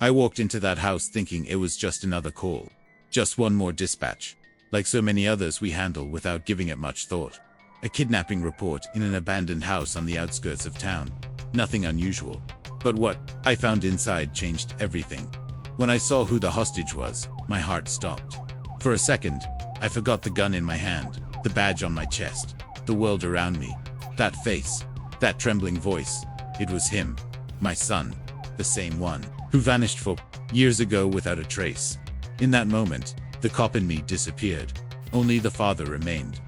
I walked into that house thinking it was just another call. Just one more dispatch. Like so many others we handle without giving it much thought. A kidnapping report in an abandoned house on the outskirts of town. Nothing unusual. But what I found inside changed everything. When I saw who the hostage was, my heart stopped. For a second, I forgot the gun in my hand, the badge on my chest, the world around me. That face, that trembling voice. It was him. My son. The same one, who vanished for years ago without a trace. In that moment, the cop in me disappeared. Only the father remained.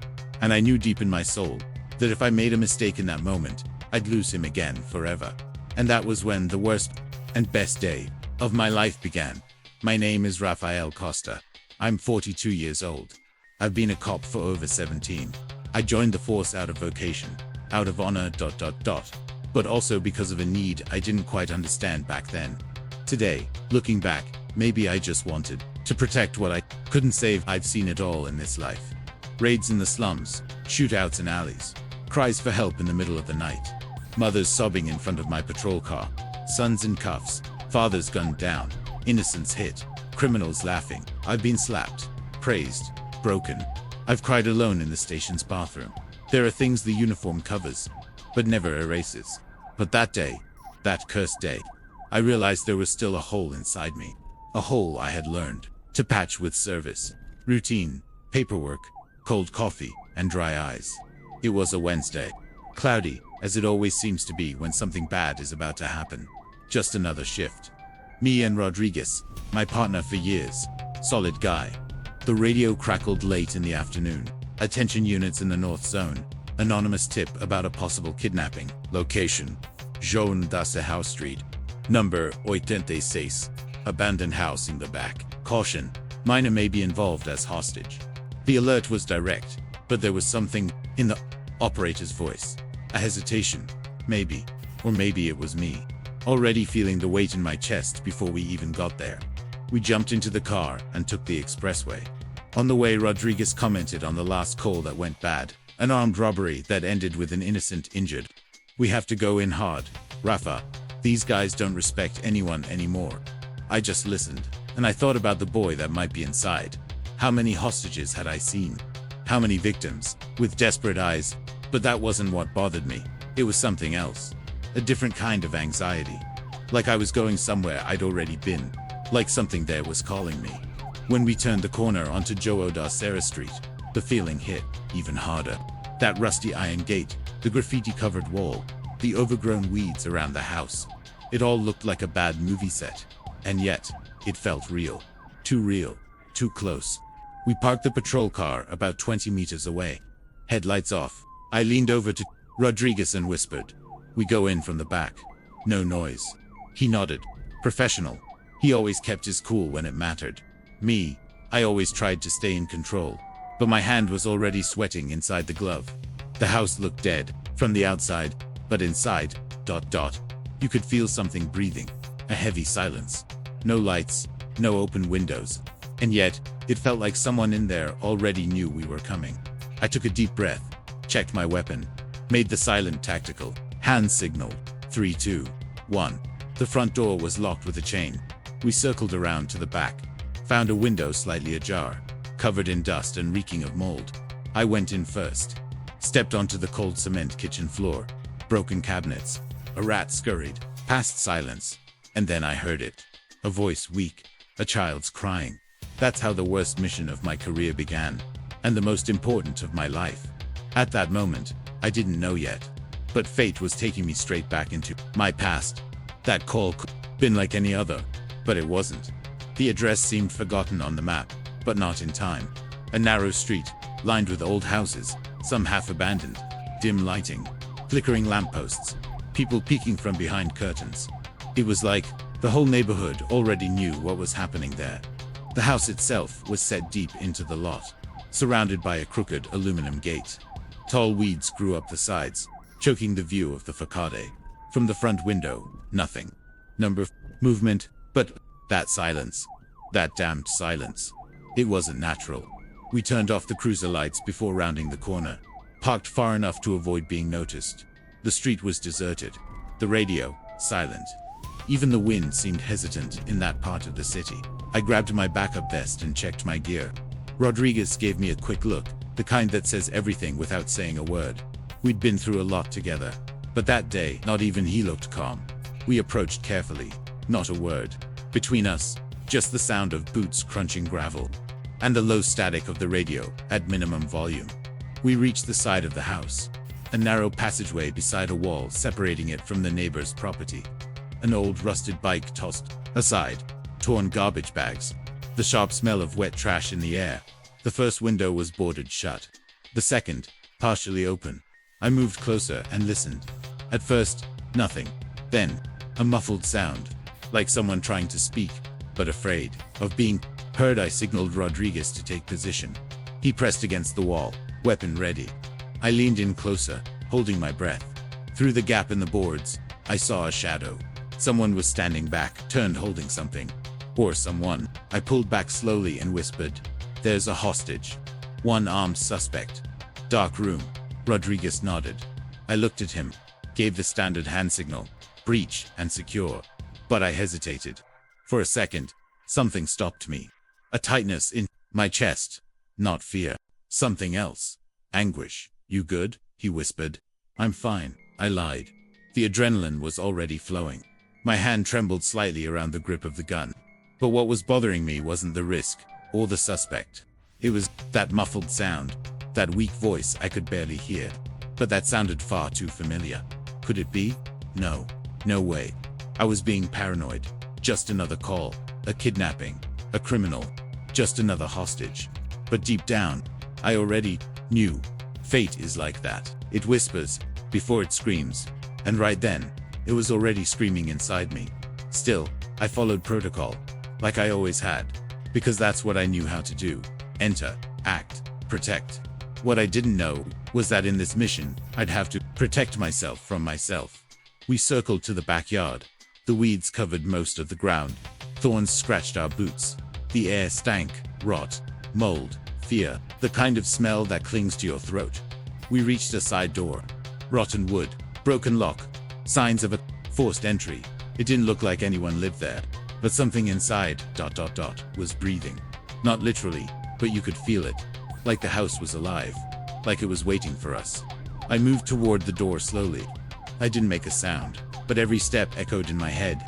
And I knew deep in my soul that if I made a mistake in that moment, I'd lose him again forever. And that was when the worst and best day of my life began. My name is Rafael Costa. I'm 42 years old. I've been a cop for over 17. I joined the force out of vocation, out of honor, but also because of a need I didn't quite understand back then. Today, looking back, maybe I just wanted to protect what I couldn't save. I've seen it all in this life. Raids in the slums, shootouts in alleys, cries for help in the middle of the night, mothers sobbing in front of my patrol car, sons in cuffs, fathers gunned down, innocents hit, criminals laughing. I've been slapped, praised, broken. I've cried alone in the station's bathroom. There are things the uniform covers, but never erases. But that day, that cursed day, I realized there was still a hole inside me. A hole I had learned to patch with service, routine, paperwork, cold coffee, and dry eyes. It was a Wednesday. Cloudy, as it always seems to be when something bad is about to happen. Just another shift. Me and Rodriguez, my partner for years. Solid guy. The radio crackled late in the afternoon. Attention units in the North Zone. Anonymous tip about a possible kidnapping. Location: Joan d'Arc House Street. Number 86. Abandoned house in the back. Caution: minor may be involved as hostage. The alert was direct, but there was something in the operator's voice. A hesitation. Maybe. Or maybe it was me. Already feeling the weight in my chest before we even got there. We jumped into the car and took the expressway. On the way, Rodriguez commented on the last call that went bad. An armed robbery that ended with an innocent injured. We have to go in hard, Rafa. These guys don't respect anyone anymore. I just listened, and I thought about the boy that might be inside. How many hostages had I seen? How many victims, with desperate eyes? But that wasn't what bothered me. It was something else. A different kind of anxiety. Like I was going somewhere I'd already been. Like something there was calling me. When we turned the corner onto João da Serra Street, the feeling hit even harder. That rusty iron gate, the graffiti-covered wall, the overgrown weeds around the house. It all looked like a bad movie set. And yet, it felt real. Too real. Too close. We parked the patrol car about 20 meters away. Headlights off. I leaned over to Rodriguez and whispered, "We go in from the back. No noise." He nodded. Professional. He always kept his cool when it mattered. Me, I always tried to stay in control. But my hand was already sweating inside the glove. The house looked dead from the outside, but inside, you could feel something breathing. A heavy silence. No lights, no open windows. And yet, it felt like someone in there already knew we were coming. I took a deep breath, checked my weapon, made the silent tactical hand signal. 3, 2, 1. The front door was locked with a chain. We circled around to the back, found a window slightly ajar, covered in dust and reeking of mold. I went in first, stepped onto the cold cement kitchen floor, broken cabinets. A rat scurried past, silence, and then I heard it. A voice, weak, a child's crying. That's how the worst mission of my career began, and the most important of my life. At that moment, I didn't know yet, but fate was taking me straight back into my past. That call could have been like any other, but it wasn't. The address seemed forgotten on the map, but not in time. A narrow street, lined with old houses, some half abandoned, dim lighting, flickering lampposts, people peeking from behind curtains. It was like the whole neighborhood already knew what was happening there. The house itself was set deep into the lot, surrounded by a crooked aluminum gate. Tall weeds grew up the sides, choking the view of the facade. From the front window, nothing. Movement, but that silence. That damned silence. It wasn't natural. We turned off the cruiser lights before rounding the corner, parked far enough to avoid being noticed. The street was deserted. The radio, silent. Even the wind seemed hesitant in that part of the city. I grabbed my backup vest and checked my gear. Rodriguez gave me a quick look, the kind that says everything without saying a word. We'd been through a lot together, but that day, not even he looked calm. We approached carefully, not a word. Between us, just the sound of boots crunching gravel, and the low static of the radio at minimum volume. We reached the side of the house, a narrow passageway beside a wall separating it from the neighbor's property. An old rusted bike tossed aside, torn garbage bags, the sharp smell of wet trash in the air. The first window was boarded shut, the second, partially open. I moved closer and listened. At first, nothing. Then, a muffled sound, like someone trying to speak, but afraid of being heard. I signaled Rodriguez to take position. He pressed against the wall, weapon ready. I leaned in closer, holding my breath. Through the gap in the boards, I saw a shadow. Someone was standing back, turned holding something. Or someone. I pulled back slowly and whispered, "There's a hostage. One armed suspect. Dark room." Rodriguez nodded. I looked at him, gave the standard hand signal, breach and secure. But I hesitated. For a second, something stopped me. A tightness in my chest. Not fear. Something else. Anguish. "You good?" he whispered. "I'm fine," I lied. The adrenaline was already flowing. My hand trembled slightly around the grip of the gun. But what was bothering me wasn't the risk, or the suspect. It was that muffled sound, that weak voice I could barely hear. But that sounded far too familiar. Could it be? No. No way. I was being paranoid. Just another call. A kidnapping. A criminal. Just another hostage. But deep down, I already knew. Fate is like that. It whispers, before it screams. And right then, it was already screaming inside me. Still, I followed protocol, like I always had. Because that's what I knew how to do. Enter, act, protect. What I didn't know was that in this mission, I'd have to protect myself from myself. We circled to the backyard. The weeds covered most of the ground. Thorns scratched our boots. The air stank, rot, mold, fear, the kind of smell that clings to your throat. We reached a side door. Rotten wood, broken lock, signs of a forced entry. It didn't look like anyone lived there, but something inside, was breathing. Not literally, but you could feel it. Like the house was alive. Like it was waiting for us. I moved toward the door slowly. I didn't make a sound, but every step echoed in my head.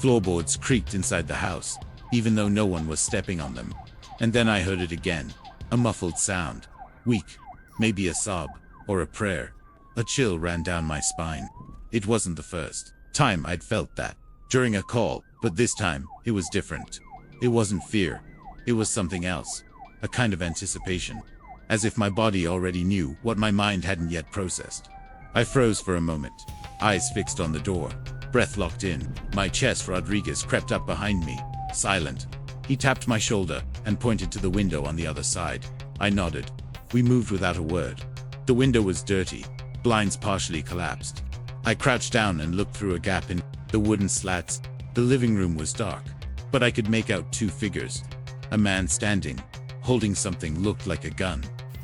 Floorboards creaked inside the house, even though no one was stepping on them. And then I heard it again. A muffled sound. Weak. Maybe a sob, or a prayer. A chill ran down my spine. It wasn't the first time I'd felt that. During a call, but this time, it was different. It wasn't fear. It was something else. A kind of anticipation. As if my body already knew what my mind hadn't yet processed. I froze for a moment, eyes fixed on the door, breath locked in. My chest. Rodriguez crept up behind me, silent. He tapped my shoulder and pointed to the window on the other side. I nodded. We moved without a word. The window was dirty, blinds partially collapsed. I crouched down and looked through a gap in the wooden slats. The living room was dark, but I could make out two figures. A man standing, holding something looked like a gun.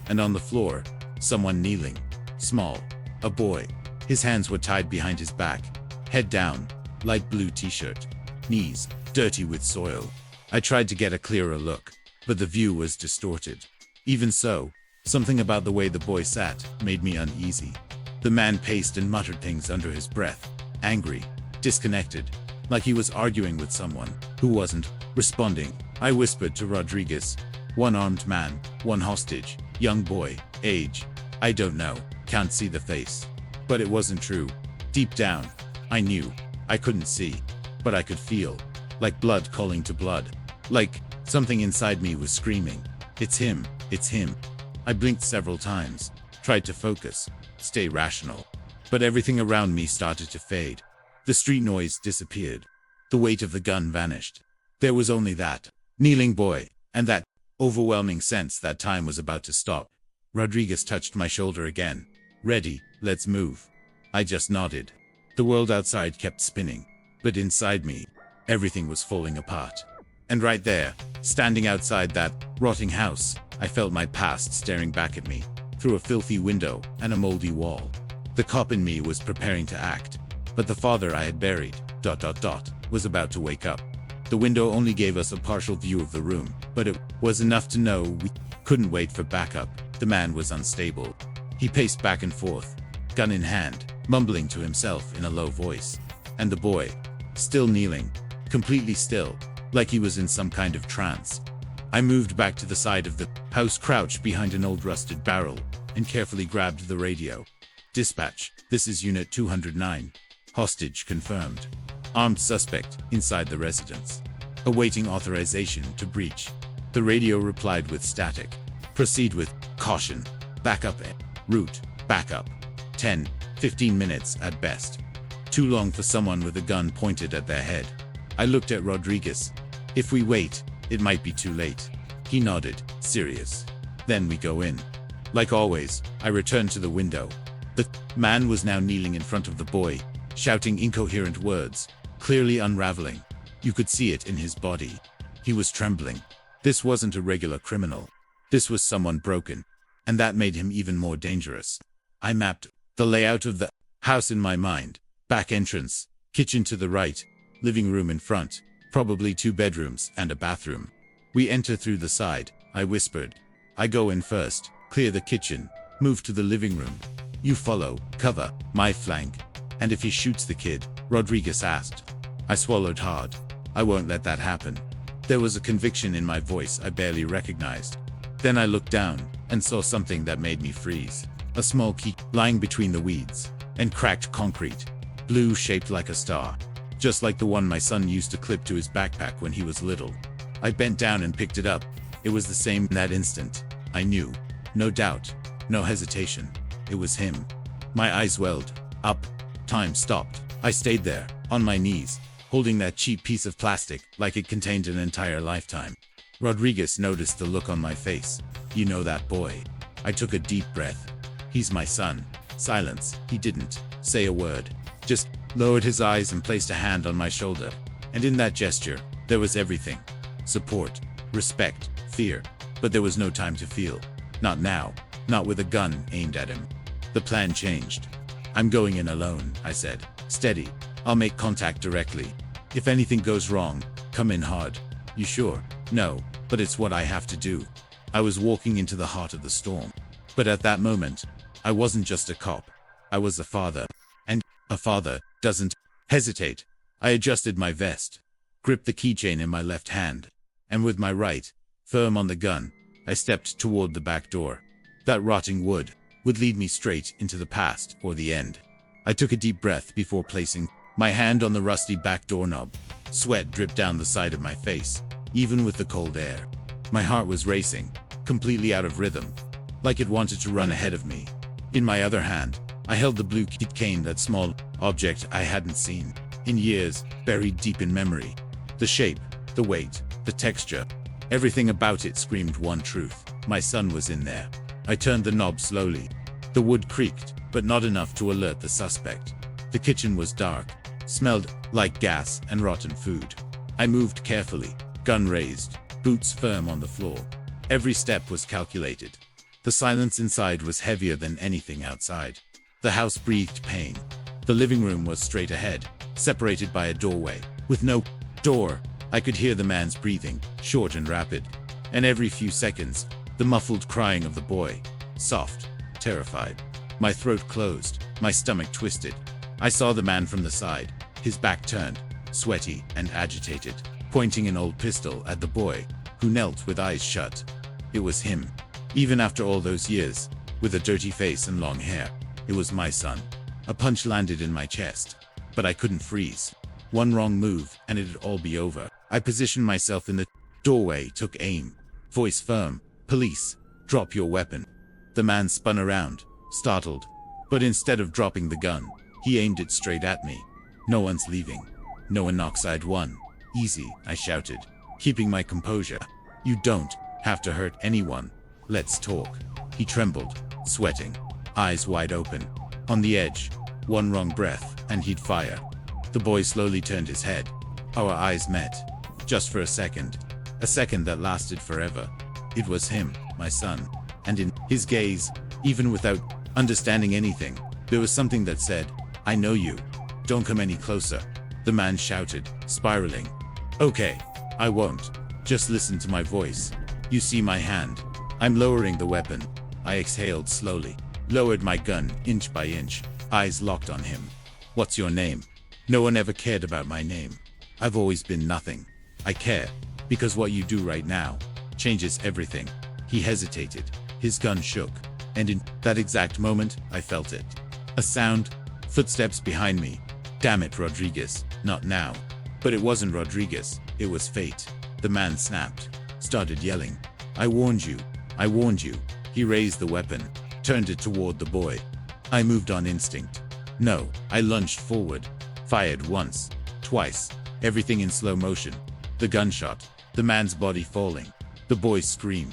And on the floor, someone kneeling, small. A boy. His hands were tied behind his back, head down, light blue t-shirt, knees dirty with soil. I tried to get a clearer look, but the view was distorted. Even so, something about the way the boy sat made me uneasy. The man paced and muttered things under his breath, angry, disconnected, like he was arguing with someone who wasn't responding. I whispered to Rodriguez, "One armed man, one hostage, young boy, age, I don't know. Can't see the face." But it wasn't true. Deep down, I knew. I couldn't see, but I could feel. Like blood calling to blood. Like something inside me was screaming, "It's him, it's him." I blinked several times, tried to focus, stay rational. But everything around me started to fade. The street noise disappeared. The weight of the gun vanished. There was only that kneeling boy, and that overwhelming sense that time was about to stop. Rodriguez touched my shoulder again. "Ready, let's move." I just nodded. The world outside kept spinning, but inside me, everything was falling apart. And right there, standing outside that rotting house, I felt my past staring back at me, through a filthy window and a moldy wall. The cop in me was preparing to act, but the father I had buried was about to wake up. The window only gave us a partial view of the room, but it was enough to know we couldn't wait for backup. The man was unstable. He paced back and forth, gun in hand, mumbling to himself in a low voice. And the boy, still kneeling, completely still, like he was in some kind of trance. I moved back to the side of the house, crouched behind an old rusted barrel, and carefully grabbed the radio. Dispatch, this is Unit 209. Hostage confirmed. Armed suspect inside the residence. Awaiting authorization to breach. The radio replied with static. Proceed with caution. Backup. Route. Backup. 10, 15 minutes at best. Too long for someone with a gun pointed at their head. I looked at Rodriguez. If we wait, it might be too late. He nodded, serious. Then we go in. Like always, I returned to the window. The man was now kneeling in front of the boy, shouting incoherent words, clearly unraveling. You could see it in his body. He was trembling. This wasn't a regular criminal. This was someone broken. And that made him even more dangerous. I mapped the layout of the house in my mind. Back entrance, kitchen to the right, living room in front, probably 2 bedrooms and a bathroom. We enter through the side, I whispered. I go in first, clear the kitchen, move to the living room. You follow, cover my flank. And if he shoots the kid, Rodriguez asked. I swallowed hard. I won't let that happen. There was a conviction in my voice I barely recognized. Then I looked down and saw something that made me freeze. A small key lying between the weeds and cracked concrete, blue shaped like a star, just like the one my son used to clip to his backpack when he was little. I bent down and picked it up. It was the same in that instant. I knew. No doubt. No hesitation. It was him. My eyes welled up. Time stopped. I stayed there, on my knees, holding that cheap piece of plastic like it contained an entire lifetime. Rodriguez noticed the look on my face. You know that boy. I took a deep breath. He's my son. Silence. He didn't say a word. Just lowered his eyes and placed a hand on my shoulder. And in that gesture, there was everything. Support, respect, fear. But there was no time to feel. Not now. Not with a gun aimed at him. The plan changed. I'm going in alone, I said. Steady. I'll make contact directly. If anything goes wrong, come in hard. You sure? No, but it's what I have to do. I was walking into the heart of the storm. But at that moment, I wasn't just a cop. I was a father. And a father doesn't hesitate. I adjusted my vest, gripped the keychain in my left hand, and with my right, firm on the gun, I stepped toward the back door. That rotting wood would lead me straight into the past or the end. I took a deep breath before placing my hand on the rusty back doorknob. Sweat dripped down the side of my face, even with the cold air. My heart was racing, completely out of rhythm, like it wanted to run ahead of me. In my other hand, I held the blue keychain, that small object I hadn't seen in years, buried deep in memory. The shape, the weight, the texture, everything about it screamed one truth. My son was in there. I turned the knob slowly. The wood creaked, but not enough to alert the suspect. The kitchen was dark, smelled like gas and rotten food. I moved carefully, gun raised, boots firm on the floor. Every step was calculated. The silence inside was heavier than anything outside. The house breathed pain. The living room was straight ahead, separated by a doorway. With no door, I could hear the man's breathing, short and rapid. And every few seconds, the muffled crying of the boy, soft, terrified. My throat closed, my stomach twisted. I saw the man from the side, his back turned, sweaty and agitated, pointing an old pistol at the boy, who knelt with eyes shut. It was him. Even after all those years, with a dirty face and long hair, it was my son. A punch landed in my chest, but I couldn't freeze. One wrong move, and it'd all be over. I positioned myself in the doorway, took aim. Voice firm. Police, drop your weapon. The man spun around, startled. But instead of dropping the gun, he aimed it straight at me. No one's leaving. No one knocks. I'd won. Easy, I shouted, keeping my composure. You don't have to hurt anyone. Let's talk. He trembled, sweating, eyes wide open. On the edge. One wrong breath, and he'd fire. The boy slowly turned his head. Our eyes met. Just for a second. A second that lasted forever. It was him, my son. And in his gaze, even without understanding anything, there was something that said, I know you. Don't come any closer. the man shouted, spiraling. Okay. I won't. Just listen to my voice. You see my hand. I'm lowering the weapon. I exhaled slowly. Lowered my gun, inch by inch. Eyes locked on him. What's your name? No one ever cared about my name. I've always been nothing. I care. Because what you do right now changes everything. He hesitated. His gun shook. And in that exact moment, I felt it. A sound. Footsteps behind me. Damn it, Rodriguez. Not now. But it wasn't Rodriguez. It was fate. The man snapped. Started yelling. I warned you. I warned you. He raised the weapon. Turned it toward the boy. I moved on instinct. No, I lunged forward. Fired once. Twice. Everything in slow motion. The gunshot. The man's body falling. The boy's scream.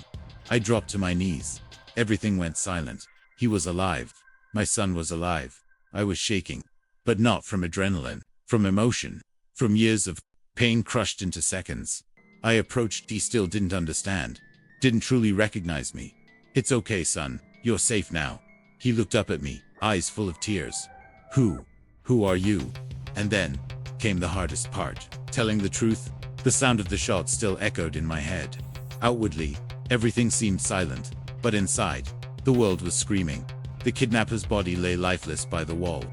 I dropped to my knees. Everything went silent. He was alive. My son was alive. I was shaking. But not from adrenaline. From emotion. From years of pain crushed into seconds. I approached. He still didn't understand. Didn't truly recognize me. It's okay, son. You're safe now. He looked up at me, eyes full of tears. Who are you? And then came the hardest part. Telling the truth. The sound of the shot still echoed in my head. Outwardly, everything seemed silent. But inside, the world was screaming. The kidnapper's body lay lifeless by the wall.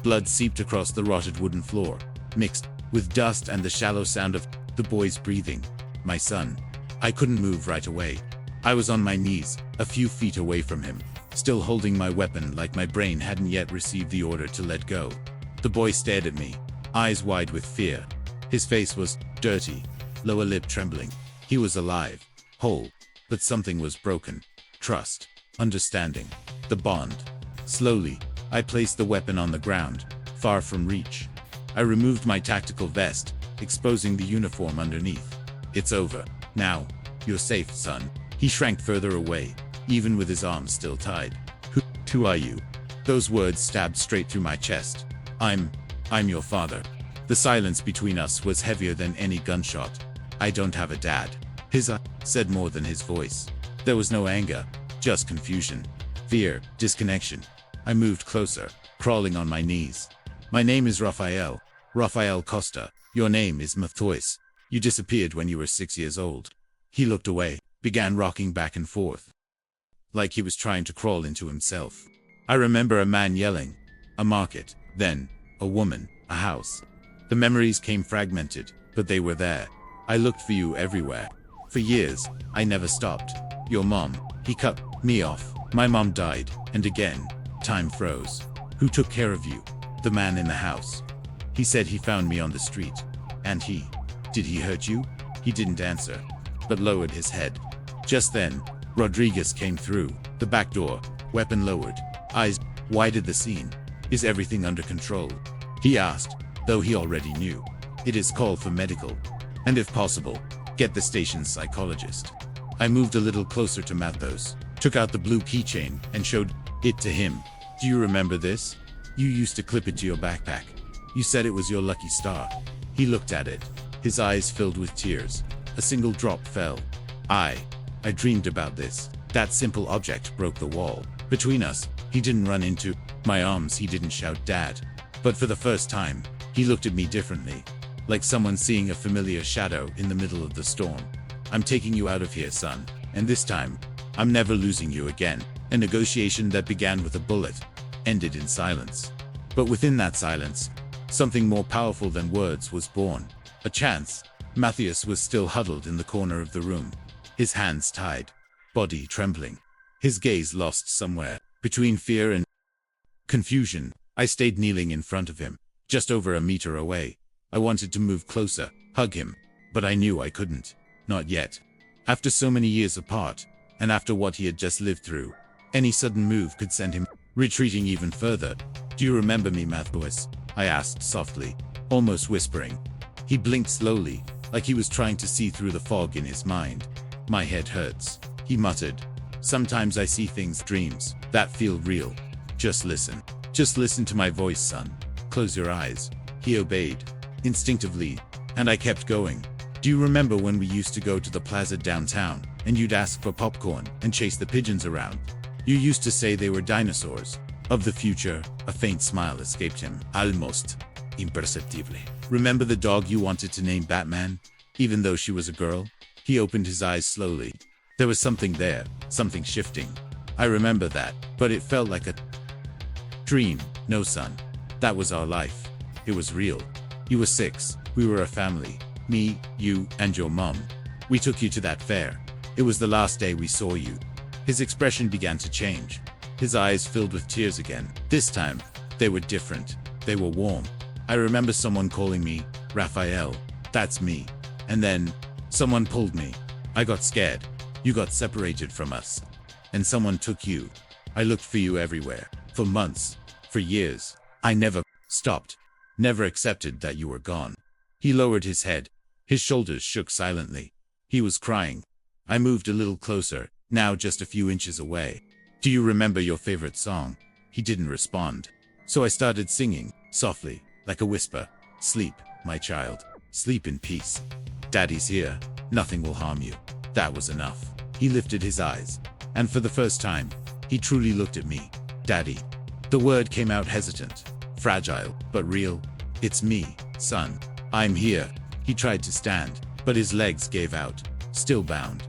Blood seeped across the rotted wooden floor, mixed with dust and the shallow sound of the boy's breathing. My son. I couldn't move right away. I was on my knees, a few feet away from him, still holding my weapon like my brain hadn't yet received the order to let go. The boy stared at me, eyes wide with fear. His face was dirty, lower lip trembling. He was alive, whole, but something was broken. Trust, understanding, the bond. Slowly, I placed the weapon on the ground, far from reach. I removed my tactical vest, exposing the uniform underneath. It's over. Now, you're safe, son. He shrank further away, even with his arms still tied. Who are you? Those words stabbed straight through my chest. I'm your father. The silence between us was heavier than any gunshot. I don't have a dad. His said more than his voice. There was no anger, just confusion, fear, disconnection. I moved closer, crawling on my knees. My name is Rafael Costa. Your name is Mathois. You disappeared when you were 6 years old. He looked away, began rocking back and forth, like he was trying to crawl into himself. I remember a man yelling, a market, then a woman, a house. The memories came fragmented, but they were there. I looked for you everywhere. For years, I never stopped. Your mom. He cut me off. My mom died, and again, time froze. Who took care of you? The man in the house. He said he found me on the street. And did he hurt you? He didn't answer, but lowered his head. Just then, Rodriguez came through the back door, weapon lowered, eyes wide at the scene. Is everything under control? He asked, though he already knew. It is call for medical. And if possible, get the station's psychologist. I moved a little closer to Mathos, took out the blue keychain, and showed it to him. Do you remember this? You used to clip it to your backpack. You said it was your lucky star. He looked at it. His eyes filled with tears. A single drop fell. I dreamed about this. That simple object broke the wall between us. He didn't run into my arms. He didn't shout, Dad. But for the first time, he looked at me differently, like someone seeing a familiar shadow in the middle of the storm. I'm taking you out of here, son. And this time, I'm never losing you again. A negotiation that began with a bullet ended in silence. But within that silence, something more powerful than words was born. A chance. Matthias was still huddled in the corner of the room, his hands tied, body trembling, his gaze lost somewhere between fear and confusion. I stayed kneeling in front of him, just over a meter away. I wanted to move closer, hug him, but I knew I couldn't. Not yet. After so many years apart, and after what he had just lived through, any sudden move could send him retreating even further. Do you remember me, Mathis? I asked softly, almost whispering. He blinked slowly, like he was trying to see through the fog in his mind. My head hurts, he muttered. Sometimes I see things, dreams, that feel real. Just listen. Just listen to my voice, son. Close your eyes. He obeyed, instinctively, and I kept going. Do you remember when we used to go to the plaza downtown, and you'd ask for popcorn and chase the pigeons around? You used to say they were dinosaurs of the future. A faint smile escaped him. Almost. imperceptibly. Remember the dog you wanted to name Batman, even though she was a girl? He opened his eyes slowly. There was something there, something shifting. I remember that, but it felt like a dream. No, son. That was our life. It was real. You were 6. We were a family. Me, you, and your mom. We took you to that fair. It was the last day we saw you. His expression began to change. His eyes filled with tears again. This time, they were different. They were warm. I remember someone calling me, Raphael. That's me. And then, someone pulled me. I got scared. You got separated from us. And someone took you. I looked for you everywhere. For months. For years. I never stopped. Never accepted that you were gone. He lowered his head. His shoulders shook silently. He was crying. I moved a little closer, now just a few inches away. Do you remember your favorite song? He didn't respond. So I started singing, softly, like a whisper. Sleep, my child. Sleep in peace. Daddy's here. Nothing will harm you. That was enough. He lifted his eyes. And for the first time, he truly looked at me. Daddy. The word came out hesitant. Fragile, but real. It's me, son. I'm here. He tried to stand, but his legs gave out. Still bound.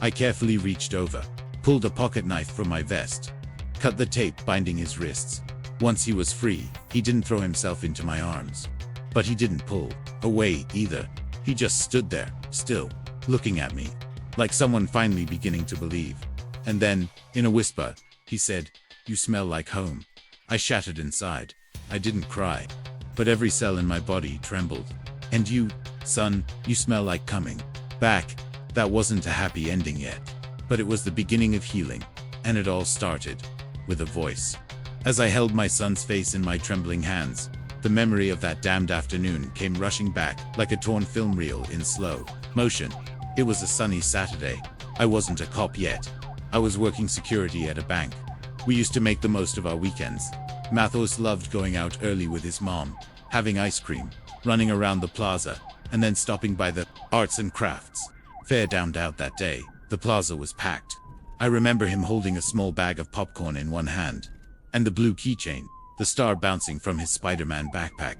I carefully reached over, pulled a pocket knife from my vest, cut the tape binding his wrists. Once he was free, he didn't throw himself into my arms. But he didn't pull away either. He just stood there, still, looking at me, like someone finally beginning to believe. And then, in a whisper, he said, "You smell like home." I shattered inside. I didn't cry, but every cell in my body trembled. And you, son, you smell like coming back. That wasn't a happy ending yet, but it was the beginning of healing, and it all started with a voice. As I held my son's face in my trembling hands, the memory of that damned afternoon came rushing back like a torn film reel in slow motion. It was a sunny Saturday. I wasn't a cop yet. I was working security at a bank. We used to make the most of our weekends. Mathos loved going out early with his mom, having ice cream, running around the plaza, and then stopping by the arts and crafts fair downed out that day. The plaza was packed. I remember him holding a small bag of popcorn in one hand, and the blue keychain, the star bouncing from his Spider-Man backpack.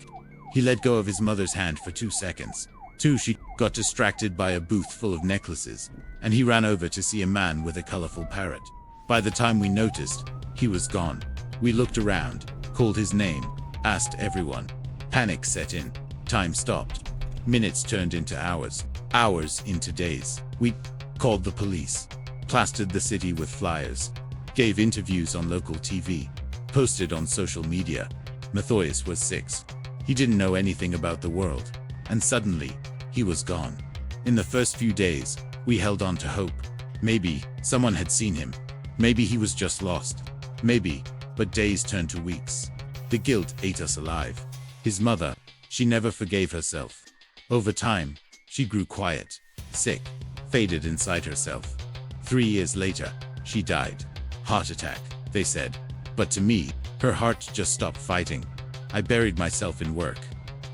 He let go of his mother's hand for 2 seconds. She got distracted by a booth full of necklaces, and he ran over to see a man with a colorful parrot. By the time we noticed, he was gone. We looked around, called his name, asked everyone. Panic set in. Time stopped. Minutes turned into hours. Hours into days. We called the police, plastered the city with flyers, gave interviews on local TV, posted on social media. Matthias was 6. He didn't know anything about the world, and suddenly, he was gone. In the first few days, we held on to hope. Maybe someone had seen him. Maybe he was just lost. Maybe, but days turned to weeks. The guilt ate us alive. His mother, she never forgave herself. Over time, she grew quiet, sick, faded inside herself. 3 years later, she died. Heart attack, they said. But to me, her heart just stopped fighting. I buried myself in work,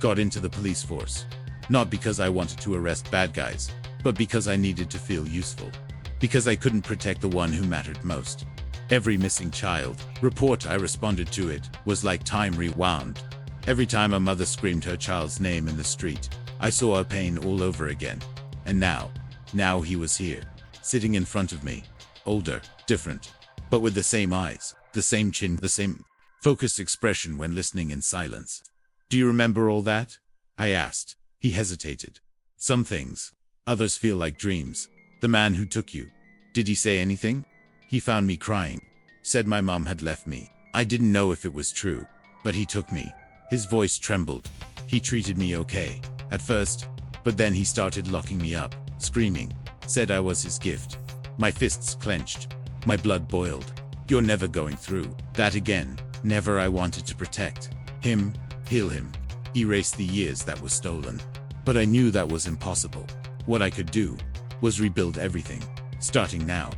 got into the police force. Not because I wanted to arrest bad guys, but because I needed to feel useful. Because I couldn't protect the one who mattered most. Every missing child report I responded to it was like time rewound. Every time a mother screamed her child's name in the street, I saw her pain all over again. And now he was here, sitting in front of me, older, different, but with the same eyes, the same chin, the same focused expression when listening in silence. Do you remember all that? I asked. He hesitated. Some things. Others feel like dreams. The man who took you. Did he say anything? He found me crying. Said my mom had left me. I didn't know if it was true, but he took me. His voice trembled. He treated me okay, at first, but then he started locking me up, screaming. Said I was his gift. My fists clenched. My blood boiled. You're never going through that again. Never. I wanted to protect him, heal him, erase the years that were stolen. But I knew that was impossible. What I could do was rebuild everything, starting now.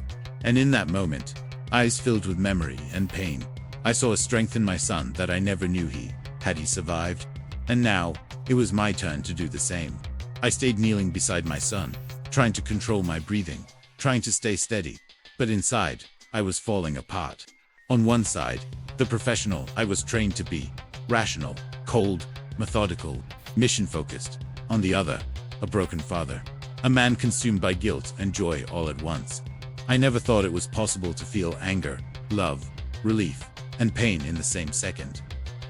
And in that moment, eyes filled with memory and pain, I saw a strength in my son that I never knew he had survived. And now, it was my turn to do the same. I stayed kneeling beside my son, trying to control my breathing, trying to stay steady. But inside, I was falling apart. On one side, the professional I was trained to be, rational, cold, methodical, mission-focused. On the other, a broken father. A man consumed by guilt and joy all at once. I never thought it was possible to feel anger, love, relief, and pain in the same second.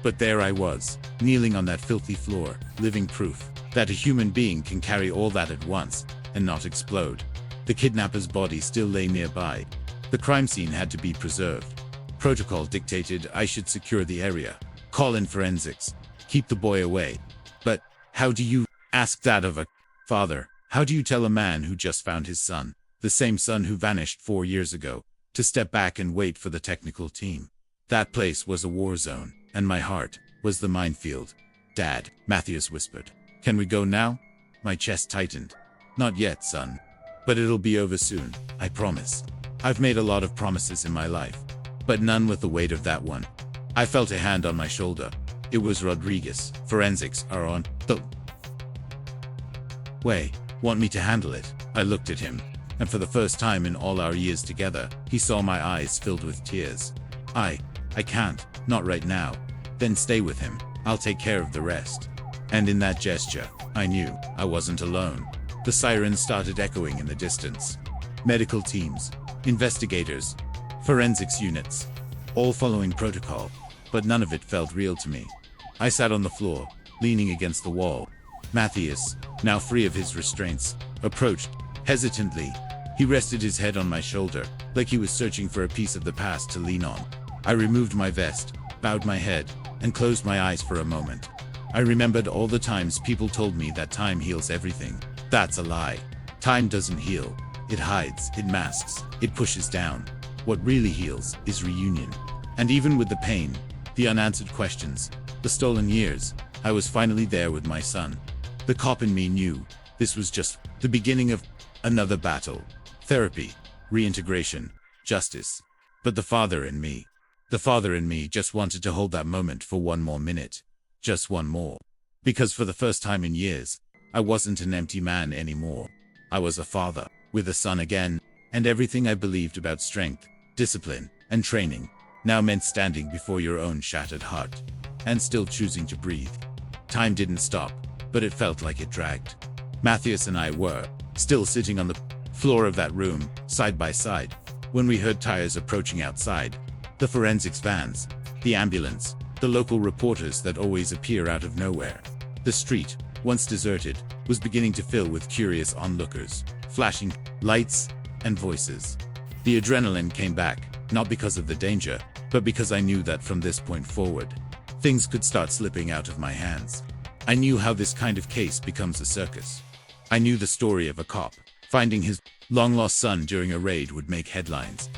But there I was, kneeling on that filthy floor, living proof that a human being can carry all that at once and not explode. The kidnapper's body still lay nearby. The crime scene had to be preserved. Protocol dictated I should secure the area, call in forensics, keep the boy away. But how do you ask that of a father? How do you tell a man who just found his son, the same son who vanished 4 years ago, to step back and wait for the technical team? That place was a war zone, and my heart was the minefield. "Dad," Matthias whispered. "Can we go now?" My chest tightened. "Not yet, son. But it'll be over soon, I promise. I've made a lot of promises in my life, but none with the weight of that one." I felt a hand on my shoulder. It was Rodriguez. "Forensics are on the way. Want me to handle it?" I looked at him, and for the first time in all our years together, he saw my eyes filled with tears. I can't, not right now." "Then stay with him. I'll take care of the rest." And in that gesture, I knew I wasn't alone. The sirens started echoing in the distance. Medical teams, investigators, forensics units, all following protocol, but none of it felt real to me. I sat on the floor, leaning against the wall. Matthias, now free of his restraints, approached, hesitantly. He rested his head on my shoulder, like he was searching for a piece of the past to lean on. I removed my vest, bowed my head, and closed my eyes for a moment. I remembered all the times people told me that time heals everything. That's a lie. Time doesn't heal. It hides, it masks, it pushes down. What really heals is reunion. And even with the pain, the unanswered questions, the stolen years, I was finally there with my son. The cop in me knew this was just the beginning of another battle. Therapy, reintegration, justice. But the father in me just wanted to hold that moment for one more minute. Just one more. Because for the first time in years, I wasn't an empty man anymore. I was a father, with a son again, and everything I believed about strength, discipline, and training now meant standing before your own shattered heart, and still choosing to breathe. Time didn't stop, but it felt like it dragged. Matthias and I were still sitting on the floor of that room, side by side, when we heard tires approaching outside. The forensics vans, the ambulance, the local reporters that always appear out of nowhere. The street, once deserted, was beginning to fill with curious onlookers, flashing lights and voices. The adrenaline came back, not because of the danger, but because I knew that from this point forward, things could start slipping out of my hands. I knew how this kind of case becomes a circus. I knew the story of a cop finding his long-lost son during a raid would make headlines.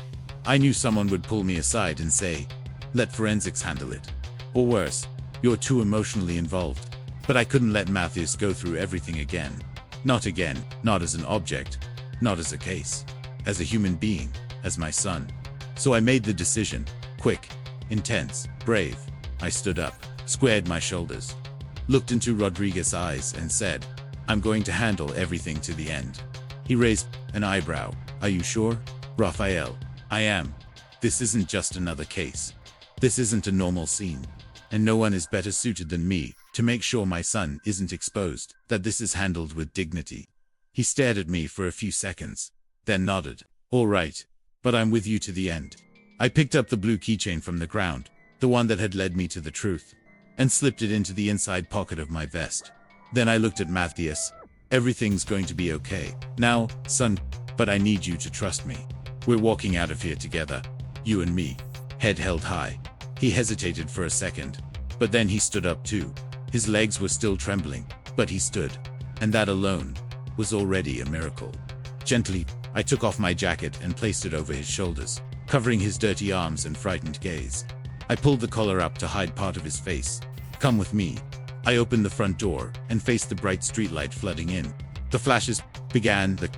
I knew someone would pull me aside and say, "Let forensics handle it." Or worse, "You're too emotionally involved." But I couldn't let Matthias go through everything again. Not again, not as an object, not as a case, as a human being, as my son. So I made the decision, quick, intense, brave. I stood up, squared my shoulders, looked into Rodriguez's eyes and said, "I'm going to handle everything to the end." He raised an eyebrow. "Are you sure?" "Raphael, I am. This isn't just another case. This isn't a normal scene. And no one is better suited than me to make sure my son isn't exposed, that this is handled with dignity." He stared at me for a few seconds, then nodded. "All right, but I'm with you to the end." I picked up the blue keychain from the ground, the one that had led me to the truth, and slipped it into the inside pocket of my vest. Then I looked at Matthias. "Everything's going to be okay now, son, but I need you to trust me. We're walking out of here together, you and me." Head held high. He hesitated for a second, but then he stood up too. His legs were still trembling, but he stood, and that alone was already a miracle. Gently, I took off my jacket and placed it over his shoulders, covering his dirty arms and frightened gaze. I pulled the collar up to hide part of his face. "Come with me." I opened the front door and faced the bright streetlight flooding in. The flashes began, the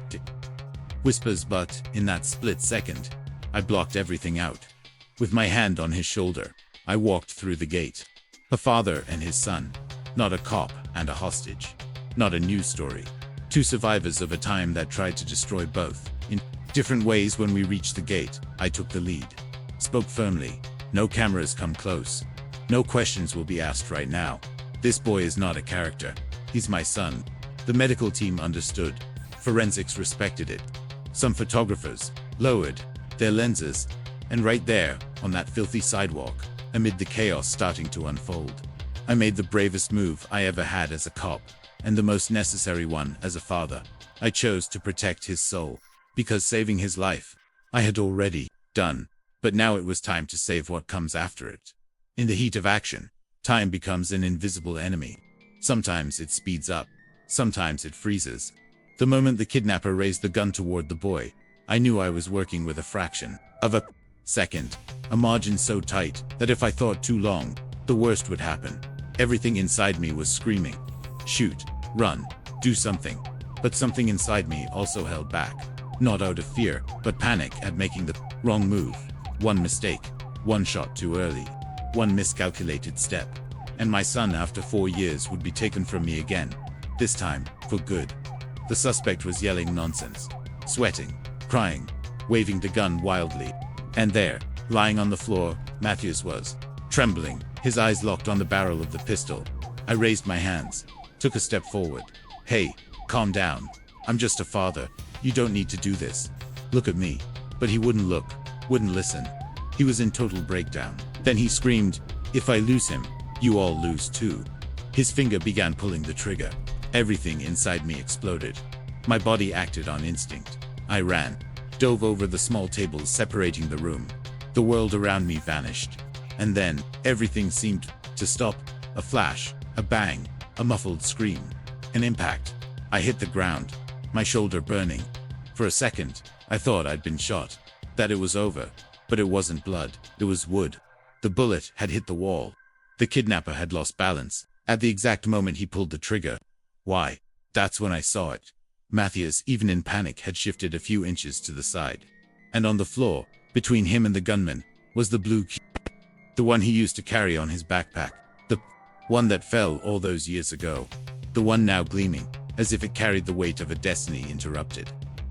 whispers, but in that split second, I blocked everything out. With my hand on his shoulder, I walked through the gate. A father and his son, not a cop and a hostage, not a news story. Two survivors of a time that tried to destroy both. In different ways. When we reached the gate, I took the lead. Spoke firmly. "No cameras come close. No questions will be asked right now. This boy is not a character. He's my son. The medical team understood. Forensics respected it. Some photographers lowered their lenses, and right there, on that filthy sidewalk, amid the chaos starting to unfold, I made the bravest move I ever had as a cop, and the most necessary one as a father. I chose to protect his soul, because saving his life, I had already done, but now it was time to save what comes after it. In the heat of action, time becomes an invisible enemy. Sometimes it speeds up, sometimes it freezes. The moment the kidnapper raised the gun toward the boy, I knew I was working with a fraction of a second, a margin so tight that if I thought too long, the worst would happen. Everything inside me was screaming, shoot, run, do something. But something inside me also held back, not out of fear, but panic at making the wrong move. One mistake, one shot too early, one miscalculated step, and my son after 4 years would be taken from me again, this time for good. The suspect was yelling nonsense, sweating, crying, waving the gun wildly. And there, lying on the floor, Matthews was, trembling, his eyes locked on the barrel of the pistol. I raised my hands, took a step forward. Hey, calm down. I'm just a father. You don't need to do this. Look at me. But he wouldn't look, wouldn't listen. He was in total breakdown. Then he screamed, if I lose him, you all lose too. His finger began pulling the trigger. Everything inside me exploded. My body acted on instinct. I ran, dove over the small tables separating the room. The world around me vanished. And then, everything seemed to stop. A flash, a bang, a muffled scream, an impact. I hit the ground, my shoulder burning. For a second, I thought I'd been shot, that it was over. But it wasn't blood, it was wood. The bullet had hit the wall. The kidnapper had lost balance. At the exact moment he pulled the trigger. Why? That's when I saw it. Mathias, even in panic, had shifted a few inches to the side. And on the floor, between him and the gunman, was the blue key. The one he used to carry on his backpack. The one that fell all those years ago. The one now gleaming, as if it carried the weight of a destiny interrupted.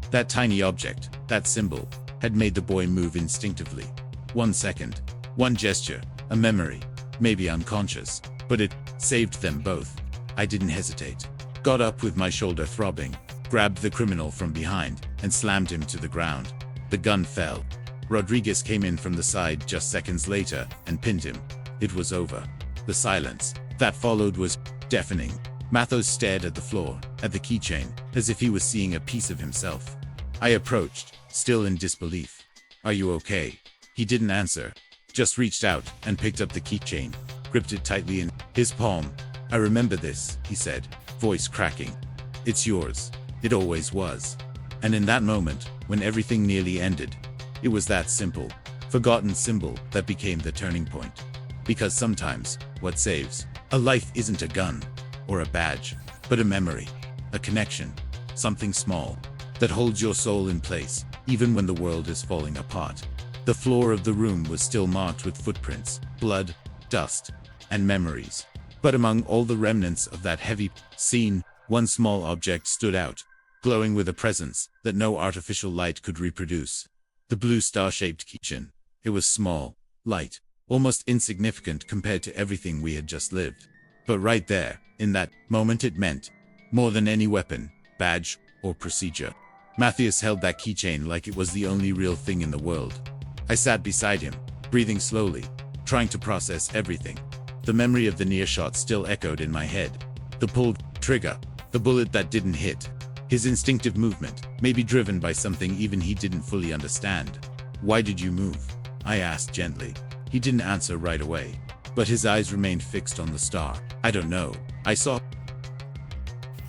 That tiny object, that symbol, had made the boy move instinctively. 1 second, one gesture, a memory, maybe unconscious, but it saved them both. I didn't hesitate. Got up with my shoulder throbbing, grabbed the criminal from behind, and slammed him to the ground. The gun fell. Rodriguez came in from the side just seconds later and pinned him. It was over. The silence that followed was deafening. Mathos stared at the floor, at the keychain, as if he was seeing a piece of himself. I approached, still in disbelief. Are you okay? He didn't answer, just reached out and picked up the keychain, gripped it tightly in his palm. I remember this, he said, voice cracking. It's yours. It always was. And in that moment, when everything nearly ended, it was that simple, forgotten symbol that became the turning point. Because sometimes, what saves a life isn't a gun or a badge, but a memory, a connection, something small that holds your soul in place, even when the world is falling apart. The floor of the room was still marked with footprints, blood, dust, and memories. But among all the remnants of that heavy scene, one small object stood out, glowing with a presence that no artificial light could reproduce. The blue star-shaped keychain. It was small, light, almost insignificant compared to everything we had just lived. But right there, in that moment, it meant more than any weapon, badge, or procedure. Mathias held that keychain like it was the only real thing in the world. I sat beside him, breathing slowly, trying to process everything. The memory of the near shot still echoed in my head. The pulled trigger, the bullet that didn't hit. His instinctive movement, maybe driven by something even he didn't fully understand. Why did you move? I asked gently. He didn't answer right away, but his eyes remained fixed on the star. I don't know. I saw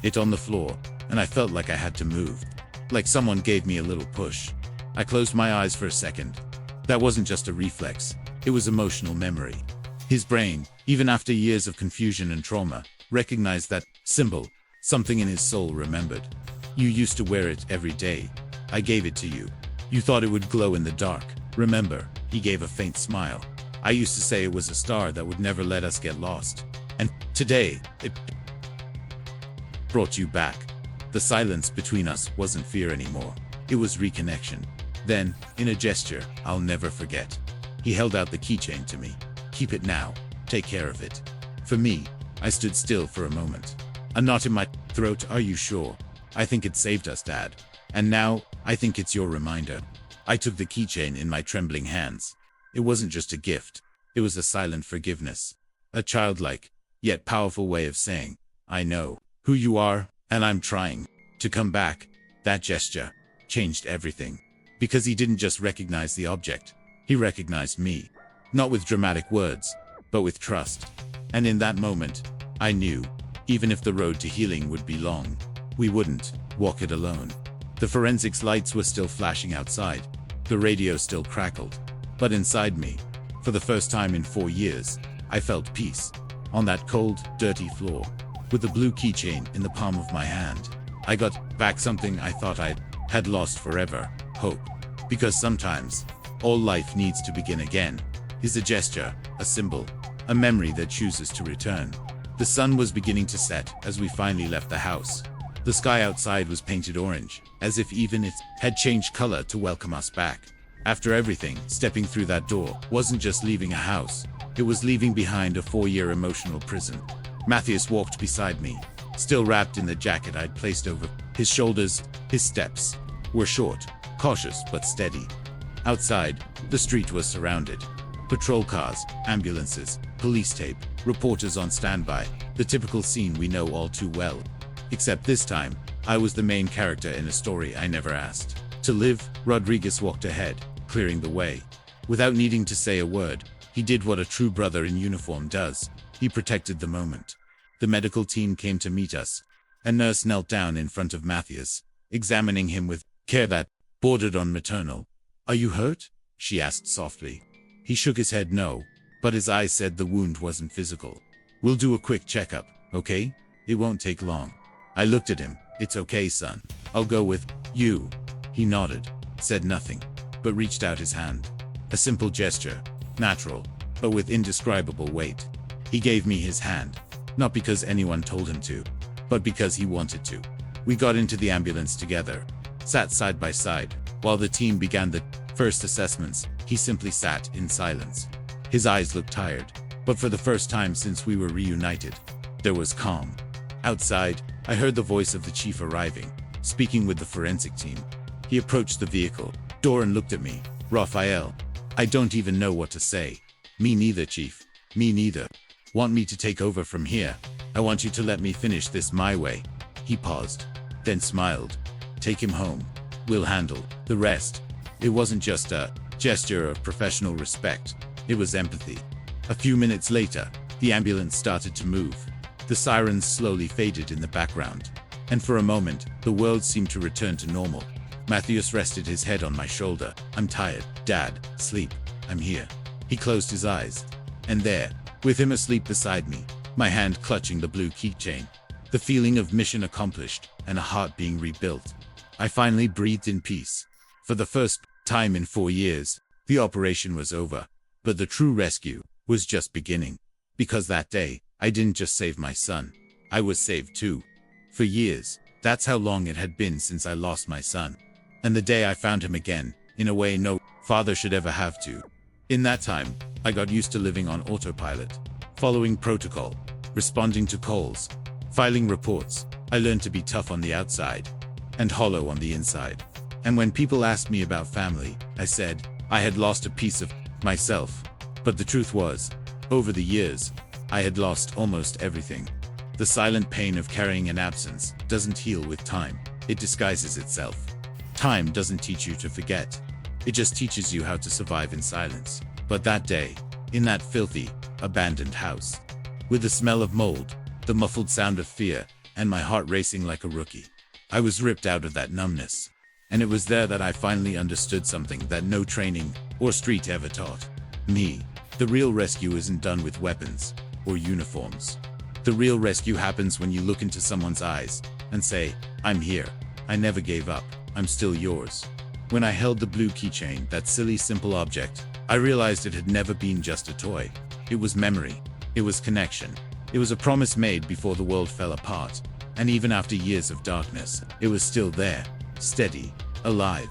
it on the floor, and I felt like I had to move. Like someone gave me a little push. I closed my eyes for a second. That wasn't just a reflex. It was emotional memory. His brain, even after years of confusion and trauma, recognized that symbol. Something in his soul remembered. You used to wear it every day. I gave it to you. You thought it would glow in the dark. Remember? He gave a faint smile. I used to say it was a star that would never let us get lost. And today, it brought you back. The silence between us wasn't fear anymore. It was reconnection. Then, in a gesture I'll never forget, he held out the keychain to me. Keep it now. Take care of it. For me, I stood still for a moment. A knot in my throat. Are you sure? I think it saved us, Dad. And now, I think it's your reminder. I took the keychain in my trembling hands. It wasn't just a gift. It was a silent forgiveness. A childlike, yet powerful way of saying, I know who you are, and I'm trying to come back. That gesture changed everything. Because he didn't just recognize the object. He recognized me. Not with dramatic words, but with trust. And in that moment, I knew, even if the road to healing would be long, we wouldn't walk it alone. The forensics lights were still flashing outside. The radio still crackled. But inside me, for the first time in 4 years, I felt peace. On that cold, dirty floor, with the blue keychain in the palm of my hand, I got back something I thought I had lost forever: hope. Because sometimes, all life needs to begin again is a gesture, a symbol, a memory that chooses to return. The sun was beginning to set as we finally left the house. The sky outside was painted orange, as if even it had changed color to welcome us back. After everything, stepping through that door wasn't just leaving a house. It was leaving behind a 4-year emotional prison. Matthias walked beside me, still wrapped in the jacket I'd placed over his shoulders. His steps were short, cautious but steady. Outside, the street was surrounded. Patrol cars, ambulances, police tape, reporters on standby, the typical scene we know all too well. Except this time, I was the main character in a story I never asked to live. Rodriguez walked ahead, clearing the way. Without needing to say a word, he did what a true brother in uniform does. He protected the moment. The medical team came to meet us. A nurse knelt down in front of Matthias, examining him with care that bordered on maternal. Are you hurt? She asked softly. He shook his head no, but his eyes said the wound wasn't physical. We'll do a quick checkup, okay? It won't take long. I looked at him. It's okay, son. I'll go with you. He nodded, said nothing, but reached out his hand. A simple gesture, natural, but with indescribable weight. He gave me his hand, not because anyone told him to, but because he wanted to. We got into the ambulance together, sat side by side, while the team began the first assessments. He simply sat in silence. His eyes looked tired, but for the first time since we were reunited, there was calm. Outside, I heard the voice of the chief arriving, speaking with the forensic team. He approached the vehicle door and looked at me. Raphael, I don't even know what to say. Me neither, Chief. Me neither. Want me to take over from here? I want you to let me finish this my way. He paused, then smiled. Take him home. We'll handle the rest. It wasn't just a gesture of professional respect. It was empathy. A few minutes later, the ambulance started to move. The sirens slowly faded in the background. And for a moment, the world seemed to return to normal. Matthias rested his head on my shoulder. I'm tired, Dad. Sleep. I'm here. He closed his eyes. And there, with him asleep beside me, my hand clutching the blue keychain. The feeling of mission accomplished and a heart being rebuilt. I finally breathed in peace. For the first time in 4 years, the operation was over. But the true rescue was just beginning. Because that day, I didn't just save my son. I was saved too. For years, that's how long it had been since I lost my son. And the day I found him again, in a way no father should ever have to. In that time, I got used to living on autopilot, following protocol, responding to calls, filing reports. I learned to be tough on the outside and hollow on the inside. And when people asked me about family, I said I had lost a piece of myself. But the truth was, over the years, I had lost almost everything. The silent pain of carrying an absence doesn't heal with time. It disguises itself. Time doesn't teach you to forget. It just teaches you how to survive in silence. But that day, in that filthy, abandoned house, with the smell of mold, the muffled sound of fear, and my heart racing like a rookie, I was ripped out of that numbness. And it was there that I finally understood something that no training or street ever taught me. The real rescue isn't done with weapons or uniforms. The real rescue happens when you look into someone's eyes and say, I'm here. I never gave up. I'm still yours. When I held the blue keychain, that silly simple object, I realized it had never been just a toy. It was memory. It was connection. It was a promise made before the world fell apart. And even after years of darkness, it was still there, steady, alive,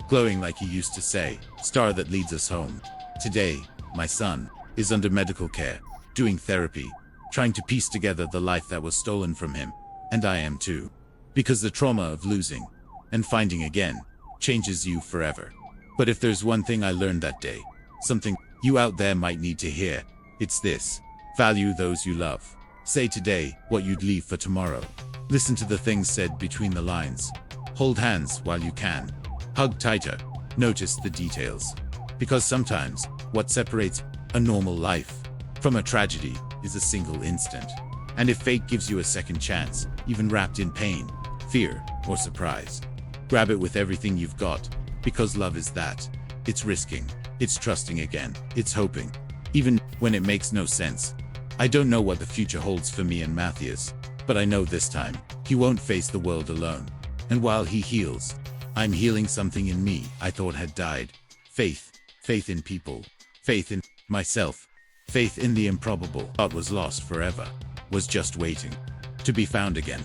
glowing like he used to say, star that leads us home. Today, my son is under medical care, doing therapy, trying to piece together the life that was stolen from him. And I am too. Because the trauma of losing and finding again changes you forever. But if there's one thing I learned that day, something you out there might need to hear, it's this: value those you love. Say today what you'd leave for tomorrow. Listen to the things said between the lines. Hold hands while you can. Hug tighter. Notice the details. Because sometimes what separates a normal life from a tragedy is a single instant. And if fate gives you a second chance, even wrapped in pain, fear, or surprise, grab it with everything you've got. Because love is that. It's risking. It's trusting again. It's hoping. Even when it makes no sense. I don't know what the future holds for me and Matthias, but I know this time, he won't face the world alone. And while he heals, I'm healing something in me I thought had died. Faith. Faith in people. Faith in myself. Faith in the improbable. What was lost forever was just waiting to be found again.